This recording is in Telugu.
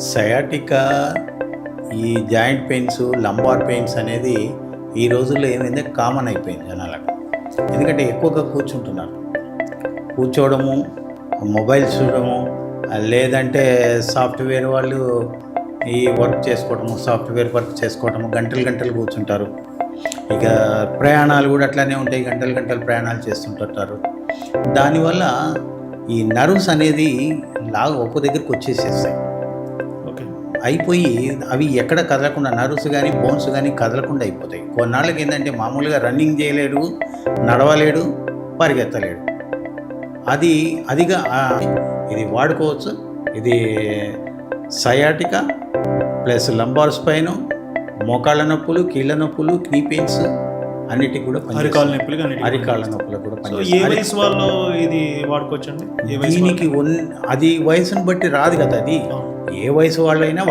సయాటికా, ఈ జాయింట్ పెయిన్స్, లంబార్ పెయిన్స్ అనేది ఈ రోజుల్లో ఏమైంది కామన్ అయిపోయింది జనాలకు. ఎందుకంటే ఎక్కువగా కూర్చుంటున్నారు. కూర్చోవడము, మొబైల్స్ చూడడము, లేదంటే సాఫ్ట్వేర్ వాళ్ళు ఈ వర్క్ చేసుకోవడము, సాఫ్ట్వేర్ వర్క్ చేసుకోవడము, గంటలు గంటలు కూర్చుంటారు. ఇక ప్రయాణాలు కూడా అట్లానే ఉంటాయి, గంటలు గంటలు ప్రయాణాలు చేస్తుంటారు. దానివల్ల ఈ నర్వ్స్ అనేది ఒక్క దగ్గరికి వచ్చేసేస్తాయి. అయిపోయి అవి ఎక్కడ కదలకుండా, నర్వ్స్ కానీ బోన్స్ కానీ కదలకుండా అయిపోతాయి. కొన్నాళ్ళకి ఏంటంటే మామూలుగా రన్నింగ్ చేయలేడు, నడవలేడు, పరిగెత్తలేడు. అదిగా ఇది వాడుకోవచ్చు. ఇది సయాటికా ప్లస్ లంబార్ స్పైన్, మోకాళ్ళ నొప్పులు, కీళ్ళ నొప్పులు, క్నీ పెయిన్స్ అన్నిటికి కూడా అరికాళ్ళ నొప్పులు కూడా ఏ వయసు వాళ్ళు ఇది వాడుకోవచ్చండి? దీనికి అది వయసును బట్టి రాదు కదా. అది ఏ వయసు వాళ్ళైనా